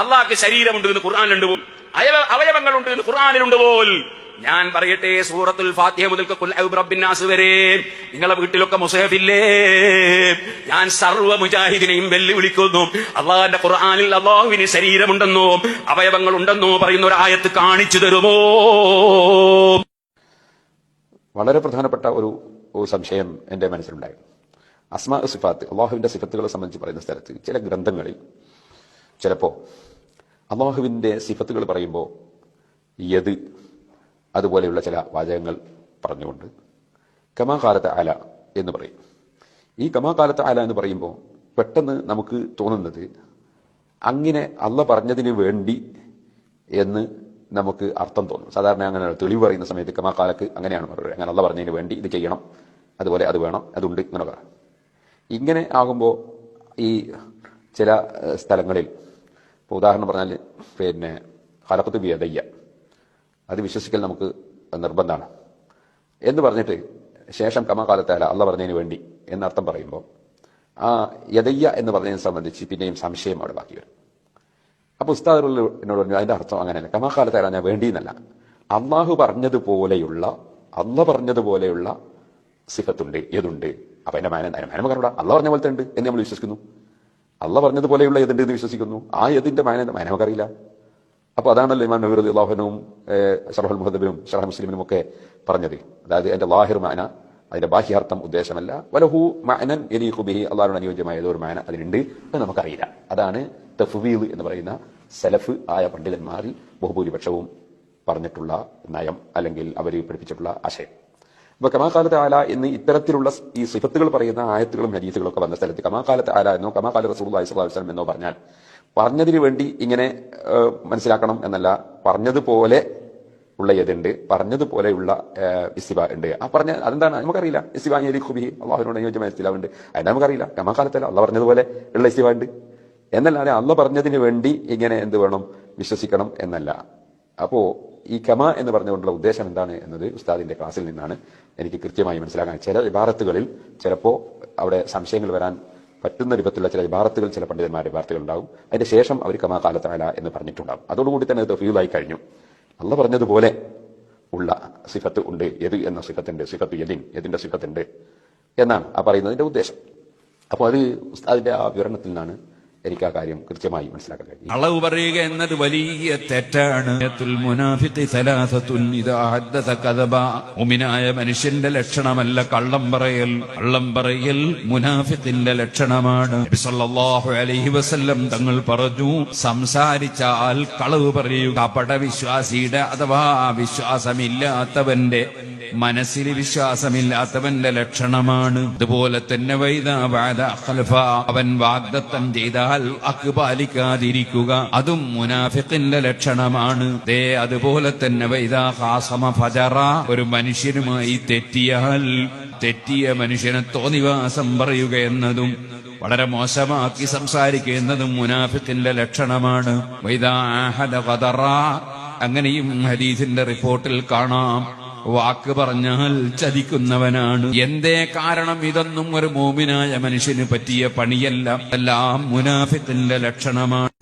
അള്ളാഹ്ക്ക് ശരീരമുണ്ട് എന്ന് ഖുർആനിലുണ്ട്, അവയവങ്ങളുണ്ട് എന്ന് ഖുർആനിലുണ്ട് പോൽ. ഞാൻ പറയട്ടെ, സൂറത്തുൽ ഫാത്തിഹ മുതൽ ഖുൽ അഊദു ബിറബ്ബിന്നാസ് വരെ നിങ്ങളെ വീട്ടിലൊക്കെ മുസഹഫില്ലേ? ഞാൻ സർവ്വ മുജാഹിദിനെയും വെല്ലുവിളിക്കുന്നു. അള്ളാഹിന്റെ ഖുർആനിൽ അള്ളാഹുവിന് ശരീരമുണ്ടെന്നോ അവയവങ്ങളുണ്ടെന്നോ പറയുന്ന ഒരു ആയത്ത് കാണിച്ചു തരുമോ? വളരെ പ്രധാനപ്പെട്ട ഒരു സംശയം എന്റെ മനസ്സിലുണ്ടായിരുന്നു. അസ്മാ സിഫാത്ത്, അള്ളാഹുവിന്റെ സിഫത്തുകളെ സംബന്ധിച്ച് പറയുന്ന സ്ഥലത്ത് ചില ഗ്രന്ഥങ്ങളിൽ ചിലപ്പോ അള്ളാഹുവിന്റെ സിഫത്തുകൾ പറയുമ്പോൾ യദ് അതുപോലെയുള്ള ചില വാചകങ്ങൾ പറഞ്ഞുകൊണ്ട് കമാ ഖാലത അല എന്ന് പറയും. ഈ കമാ ഖാലത അല എന്ന് പറയുമ്പോൾ പെട്ടെന്ന് നമുക്ക് തോന്നുന്നത് അങ്ങനെ അള്ള പറഞ്ഞതിന് വേണ്ടി എന്ന് നമുക്ക് അർത്ഥം തോന്നും. സാധാരണ അങ്ങനെ തെളിവ് പറയുന്ന സമയത്ത് കമാ ഖാലക്ക് അങ്ങനെയാണ് പറയുന്നത്, അങ്ങനെ അള്ള പറഞ്ഞതിന് വേണ്ടി ഇത് ചെയ്യണം, അതുപോലെ അത് വേണം, അതുണ്ട് അങ്ങനെ പറയാം. ഇങ്ങനെ ആകുമ്പോൾ ഈ ചില സ്ഥലങ്ങളിൽ ഇപ്പോൾ ഉദാഹരണം പറഞ്ഞാൽ ഖലഖ്തു ബിയദയ്യ, അത് വിശ്വസിക്കൽ നമുക്ക് നിർബന്ധമാണ് എന്ന് പറഞ്ഞിട്ട് ശേഷം കമാ ഖാലതഅല അള്ള പറഞ്ഞതിന് വേണ്ടി എന്നർത്ഥം പറയുമ്പോൾ ആ യദയ്യ എന്ന് പറഞ്ഞതിനെ സംബന്ധിച്ച് പിന്നെയും സംശയം അവിടെ ബാക്കി വരും. അപ്പൊ ഉസ്താദ് എന്നോട് പറഞ്ഞു അതിന്റെ അർത്ഥം അങ്ങനെയല്ല, കമാ ഖാലതഅല ഞാൻ വേണ്ടി എന്നല്ല, അള്ളാഹു പറഞ്ഞതുപോലെയുള്ള സിഫത്തുണ്ട്, ഏതുണ്ട്. അപ്പൊ എന്റെ മാനം കറൂടാ, അള്ള പറഞ്ഞ പോലത്തെ ഉണ്ട് എന്ന് നമ്മൾ വിശ്വസിക്കുന്നു. അള്ള പറഞ്ഞതുപോലെയുള്ള ഏതുണ്ട് എന്ന് വിശ്വസിക്കുന്നു. ആ ഏതിന്റെ മാനം നമുക്കറിയില്ല. അപ്പൊ അതാണല്ലോ ഇമാം നവവി റളിയല്ലാഹു അൻഹുവും ശറഹുൽ മുഹദ്ദബിനും ശറഹ് മുസ്ലിമിനും ഒക്കെ പറഞ്ഞത്. അതായത് എന്റെ ലാഹിർ മാന, അതിന്റെ ബാഹ്യാർത്ഥം ഉദ്ദേശമല്ല, വലഹു മഅനൻ യലീഖു ബിഹി, അള്ളാഹുവിന് അനുയോജ്യമായ ഏതൊരു മാന അതിനുണ്ട്, അത് നമുക്കറിയില്ല. അതാണ് തഫ്വീദ് എന്ന് പറയുന്ന സലഫ് ആയ പണ്ഡിതന്മാരിൽ ബഹുഭൂരിപക്ഷവും പറഞ്ഞിട്ടുള്ള നയം, അല്ലെങ്കിൽ അവർ പഠിപ്പിച്ചിട്ടുള്ള ആശയം. അപ്പൊ കമാ ഖാലത അല എന്ന് ഇത്തരത്തിലുള്ള ഈ സിഫത്തുകൾ പറയുന്ന ആയത്തുകളും ഹദീസുകളും ഒക്കെ വന്ന സ്ഥലത്ത് കമാ ഖാലത അല എന്നോ കമാ ഖാല റസൂലുള്ളാഹി സ്വല്ലല്ലാഹു അലൈഹി വസല്ലം എന്നോ പറഞ്ഞാൽ പറഞ്ഞതിന് വേണ്ടി ഇങ്ങനെ മനസ്സിലാക്കണം എന്നല്ല, പറഞ്ഞതുപോലെ ഉള്ള ഏതുണ്ട്, പറഞ്ഞതുപോലെയുള്ള ഇസ്തിബ ഉണ്ട്. ആ പറഞ്ഞ അതെന്താണ് നമുക്കറിയില്ല. ഇസ്തിബ യലീഖു ബിഹി, അള്ളാഹുവിനോട് അനുയോജ്യമായ ഇസ്തിബ ഉണ്ട്, അതിന് നമുക്കറിയില്ല. കമാ ഖാലത അല, അള്ളാഹ് പറഞ്ഞതുപോലെ ഉള്ള ഇസ്തിബ ഉണ്ട് എന്നല്ലാതെ അള്ളാഹ് പറഞ്ഞതിന് വേണ്ടി ഇങ്ങനെ എന്ത് വേണം വിശ്വസിക്കണം എന്നല്ല. അപ്പോ ഈ കമാ എന്ന് പറഞ്ഞുകൊണ്ടുള്ള ഉദ്ദേശം എന്താണ് എന്നത് ഉസ്താദിന്റെ ക്ലാസ്സിൽ നിന്നാണ് എനിക്ക് കൃത്യമായി മനസ്സിലാക്കാൻ. ചില ഇബാറത്തുകളിൽ ചിലപ്പോ അവിടെ സംശയങ്ങൾ വരാൻ പറ്റുന്ന രൂപത്തിലുള്ള ചില ഇബാറത്തുകൾ, ചില പണ്ഡിതന്മാരുടെ ഇബാറത്തുകൾ ഉണ്ടാവും. അതിന്റെ ശേഷം അവർ കമാ ഖാലത അല എന്ന് പറഞ്ഞിട്ടുണ്ടാവും. അതോടുകൂടി തന്നെ തഫ്വീദായി കഴിഞ്ഞു. അള്ള പറഞ്ഞതുപോലെ ഉള്ള സിഫത്ത് ഉണ്ട്, യദ് എന്ന സിഫത്തുണ്ട്, സിഫത്ത് യദിന്റെ സിഫത്തുണ്ട് എന്നാണ് ആ പറയുന്നതിന്റെ ഉദ്ദേശം. അപ്പോൾ അത് ഉസ്താദിന്റെ ആ വിവരണത്തിൽ നിന്നാണ് എനിക്ക് ആ കാര്യം കൃത്യമായി മനസ്സിലാക്കാൻ കഴിയും. അളവ് പറയുക എന്നത് വലിയ തെറ്റാണ്. മുഅ്മിനായ മനുഷ്യന്റെ ലക്ഷണമല്ല കള്ളം പറയൽ. കള്ളം പറയൽ മുനാഫിഖിന്റെ ലക്ഷണമാണ്. നബി സല്ലല്ലാഹു അലൈഹി വസല്ലം തങ്ങൾ പറഞ്ഞു, സംസാരിച്ചാൽ കളവ് പറയുക കപടവിശ്വാസിയുടെ അഥവാ വിശ്വാസമില്ലാത്തവന്റെ മനസ്സിൽ വിശ്വാസമില്ലാത്തവന്റെ ലക്ഷണമാണ്. അതുപോലെ തന്നെ അവൻ വാഗ്ദത്തം ചെയ്താൽ അക്പാലിക്കാതിരിക്കുക, അതും മുനാഫിഖിന്റെ ലക്ഷണമാണ്. അതുപോലെ തന്നെ ഒരു മനുഷ്യനുമായി തെറ്റിയ മനുഷ്യനെ തോന്നിവാസം പറയുക എന്നതും വളരെ മോശമാക്കി സംസാരിക്കുക എന്നതും മുനാഫിഖിന്റെ ലക്ഷണമാണ്. അങ്ങനെയും ഹദീസിന്റെ റിപ്പോർട്ടിൽ കാണാം, വാക്ക് പറഞ്ഞാൽ ചതിക്കുന്നവനാണ്. എന്തേ കാരണം? ഇതൊന്നും ഒരു മോമിനായ മനുഷ്യന് പറ്റിയ പണിയല്ല, എല്ലാം മുനാഫിഖിന്റെ ലക്ഷണമാണ്.